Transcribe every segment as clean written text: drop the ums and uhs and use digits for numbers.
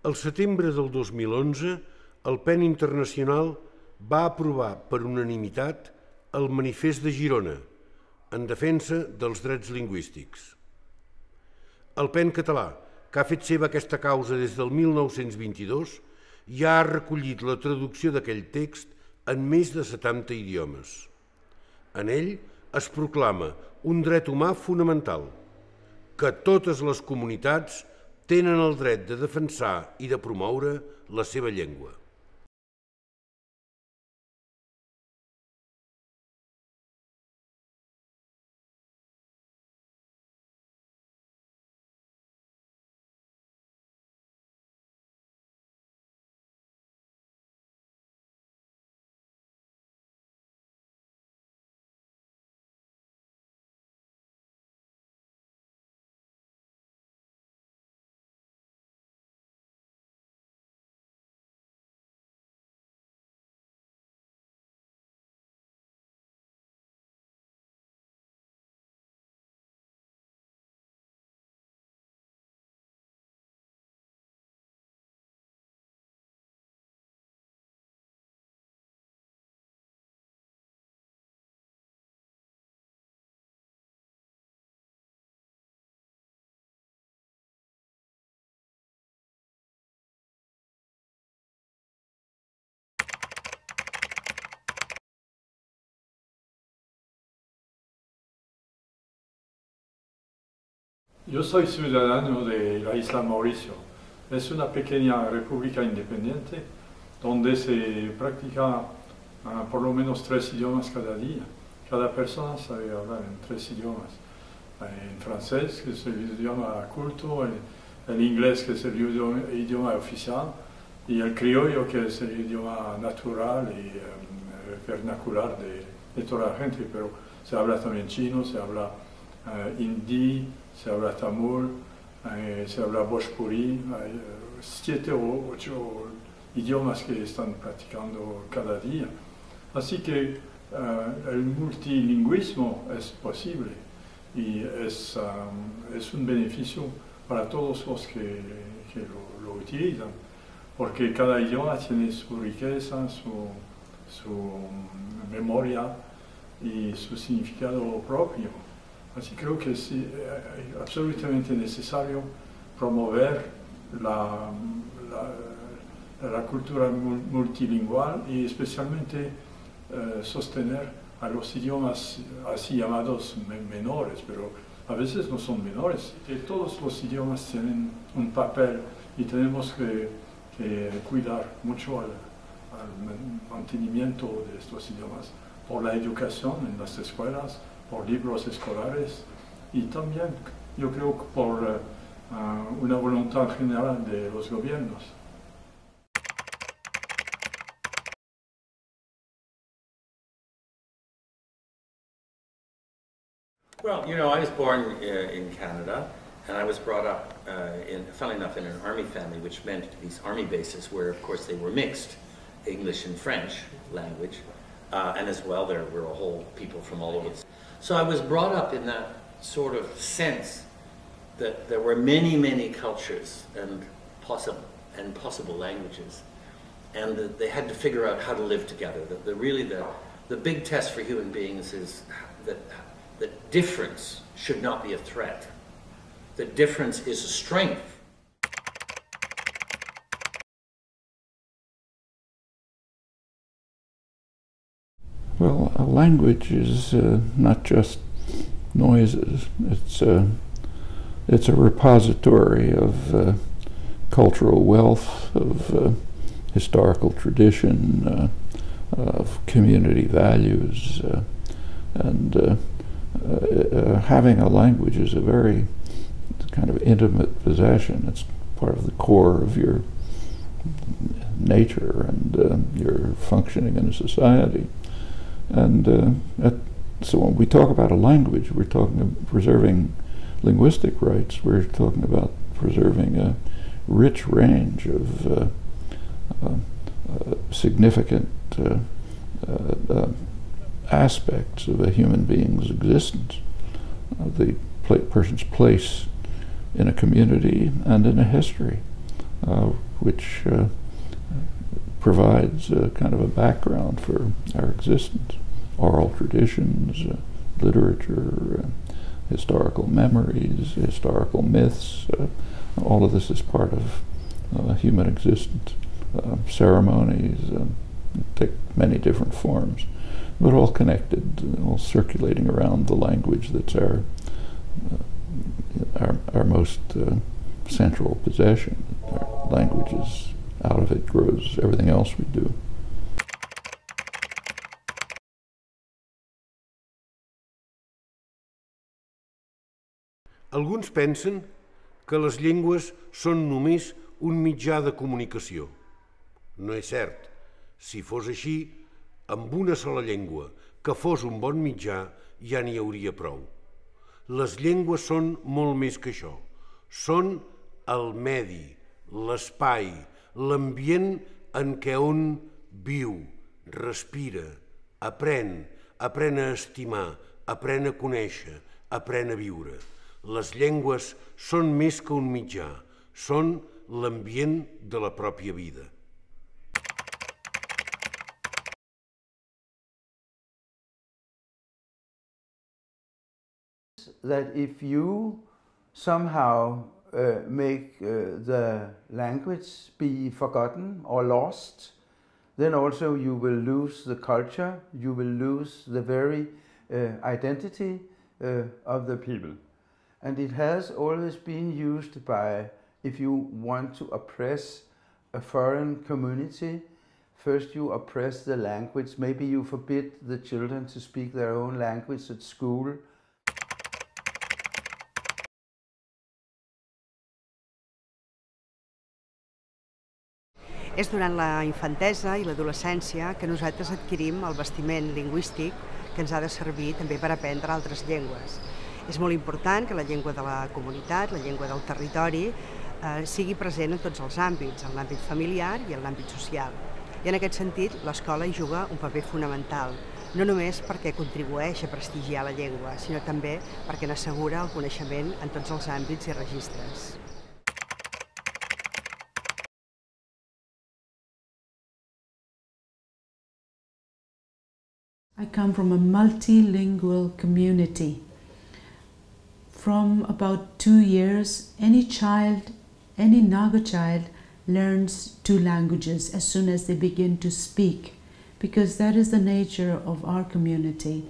Al setembre del 2011, el PEN Internacional va aprovar per unanimitat el Manifest de Girona en defensa dels drets lingüístics. El PEN català, que ha fet seva aquesta causa des del 1922, ja ha recollit la traducció d'aquell text en més de 70 idiomes. En ell es proclama un dret humà fonamental, que totes les comunitats tenen el dret de defensar i de promoure la seva llengua. Yo soy ciudadano de la isla Mauricio. Es una pequeña república independiente donde se practica por lo menos 3 idiomas cada día. Cada persona sabe hablar en 3 idiomas. En francés, que es el idioma culto, el inglés, que es el idioma oficial, y el criollo, que es el idioma natural y vernacular de toda la gente. Pero se habla también chino, se habla hindi, se habla tamil, se habla bhojpuri. Hay 7 o 8 idiomas que están practicando cada día. Así que el multilingüismo es posible y es un beneficio para todos los que lo utilizan, porque cada idioma tiene su riqueza, su memoria y su significado propio. Así creo que es absolutamente necesario promover la cultura multilingüal y especialmente sostener a los idiomas así llamados menores, pero a veces no son menores. Que todos los idiomas tienen un papel y tenemos que cuidar mucho al mantenimiento de estos idiomas por la educación en las escuelas, por libros escolares y también yo creo que por una voluntad general de los gobiernos. Well, you know, I was born in Canada, and I was brought up, funnily enough, in an army family, which meant these army bases where, of course, they were mixed, English and French language, and as well there were a whole people from all over. So I was brought up in that sort of sense that there were many, many cultures and possible languages, and that they had to figure out how to live together. The big test for human beings is that difference should not be a threat. That difference is a strength. Well, a language is not just noises. It's a repository of cultural wealth, of historical tradition, of community values, and having a language is a very kind of intimate possession. It's part of the core of your nature and your functioning in a society. And so when we talk about a language, we're talking about preserving linguistic rights. We're talking about preserving a rich range of significant aspects of a human being's existence, the person's place in a community and in a history. which provides kind of a background for our existence. Oral traditions, literature, historical memories, historical myths, all of this is part of human existence. Ceremonies take many different forms, but all connected, all circulating around the language that's our most central possession. Our language is, out of it grows everything else we do. Alguns pensen que les llengües són només un mitjà de comunicació. No és cert. Si fos així, amb una sola llengua, que fos un bon mitjà, ja n'hi hauria prou. Les llengües són molt més que això. Són el medi, l'espai, l'ambient en què un viu, respira, aprèn a estimar, aprèn a conèixer, aprèn a viure. Les llengües són més que un mitjà, són l'ambient de la pròpia vida. That if you somehow make the language be forgotten or lost, then also you will lose the culture, you will lose the very identity of the people. And it has always been used by, if you want to oppress a foreign community, first you oppress the language, maybe you forbid the children to speak their own language at school. És durant la infantesa i l'adolescència que nosaltres adquirim el bastiment lingüístic que ens ha de servir també per aprendre altres llengües. És molt important que la llengua de la comunitat, la llengua del territori, sigui present en tots els àmbits, en l'àmbit familiar i en l'àmbit social. I en aquest sentit, l'escola hi juga un paper fonamental, no només perquè contribueix a prestigiar la llengua, sinó també perquè n'assegura el coneixement en tots els àmbits i registres. I come from a multilingual community. From about 2 years, any Naga child learns 2 languages as soon as they begin to speak, because that is the nature of our community.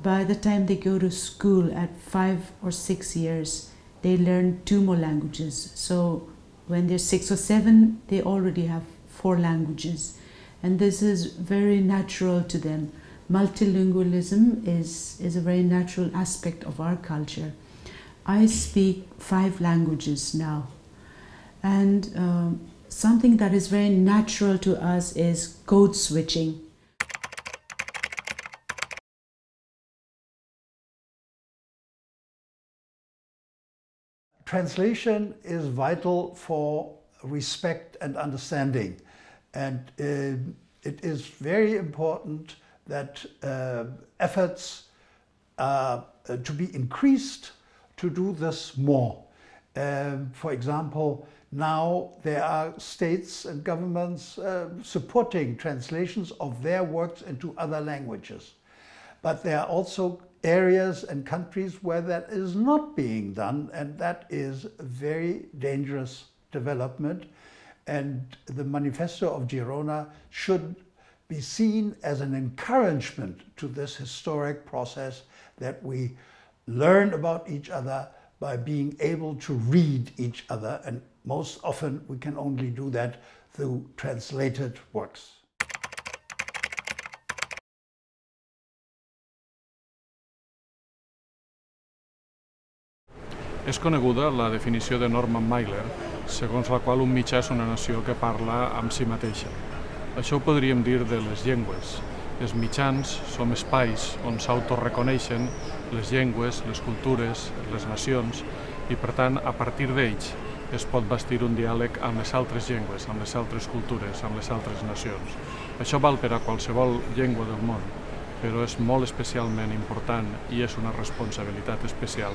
By the time they go to school at 5 or 6 years, they learn 2 more languages. So when they're 6 or 7, they already have 4 languages. And this is very natural to them. Multilingualism is a very natural aspect of our culture. I speak 5 languages now. And something that is very natural to us is code switching. Translation is vital for respect and understanding. And it is very important that efforts are to be increased to do this more. For example, now there are states and governments supporting translations of their works into other languages. But there are also areas and countries where that is not being done, and that is a very dangerous development. And the Manifesto of Girona should be seen as an encouragement to this historic process, that we learn about each other by being able to read each other, and most often we can only do that through translated works. És coneguda la definició de Norman Mailer, segons la qual un mitjà és una nació que parla amb si mateixa. Això ho podríem dir de les llengües. Els mitjans són espais on s'autoreconeixen les llengües, les cultures, les nacions, i per tant, a partir d'ells es pot bastir un diàleg amb les altres llengües, amb les altres cultures, amb les altres nacions. Això val per a qualsevol llengua del món, però és molt especialment important i és una responsabilitat especial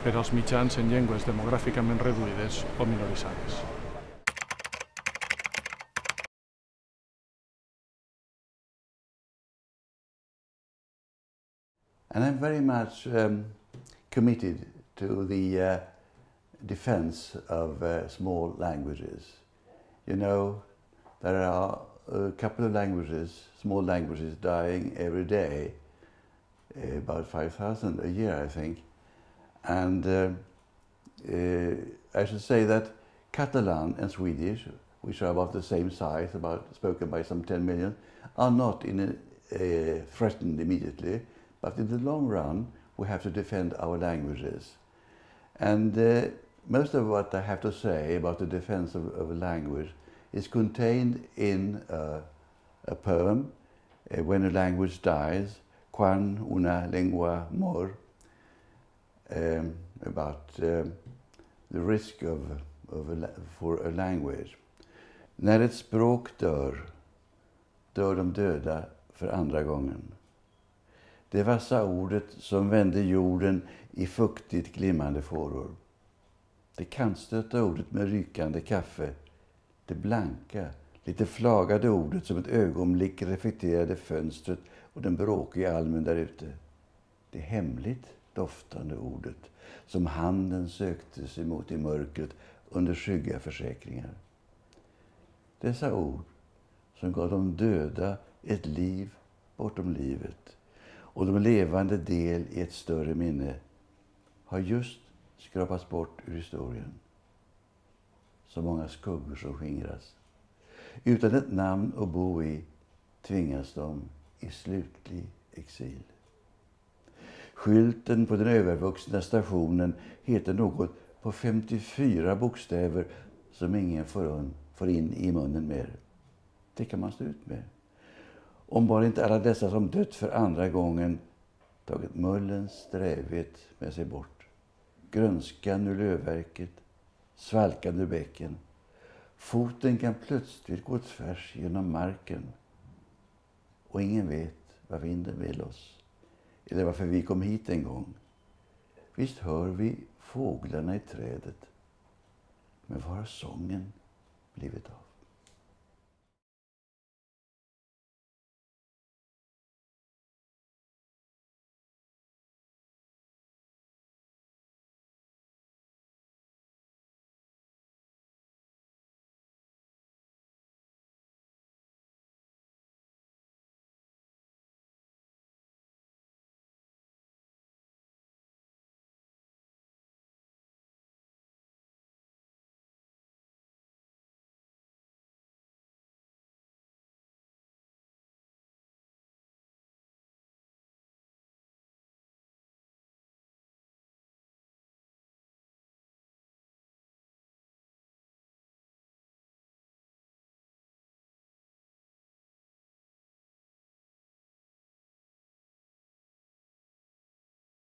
per als mitjans en llengües demogràficament reduïdes o minoritzades. And I'm very much committed to the defense of small languages. You know, there are a couple of languages, small languages, dying every day, about 5,000 a year, I think. And I should say that Catalan and Swedish, which are about the same size, spoken by some 10 million, are not threatened immediately, but in the long run we have to defend our languages. And most of what I have to say about the defense of a language is contained in a poem, When a Language Dies, Quan una lengua mor, about the risk for a language. När ett språk dör, dör de döda för andra gången. Det vassa ordet som vände jorden i fuktigt glimmande fåror. Det kantstötta ordet med rykande kaffe. Det blanka, lite flagade ordet som ett ögonblick reflekterade fönstret och den bråkiga almen där ute. Det hemligt doftande ordet som handen sökte sig mot i mörkret under skygga försäkringar. Dessa ord som gav de döda ett liv bortom livet och de levande del i ett större minne har just skrapats bort ur historien. Så många skuggor som skingras. Utan ett namn att bo i tvingas de i slutlig exil. Skylten på den övervuxna stationen heter något på 54 bokstäver som ingen får in i munnen mer. Det kan man stå ut med. Om bara inte alla dessa som dött för andra gången tagit mullens strävhet med sig bort. Grönskan ur lövverket, svalkan ur bäcken. Foten kan plötsligt gå tvärs genom marken. Och ingen vet vad vinden vill oss. Eller varför vi kom hit en gång. Visst hör vi fåglarna i trädet. Men vad har sången blivit av?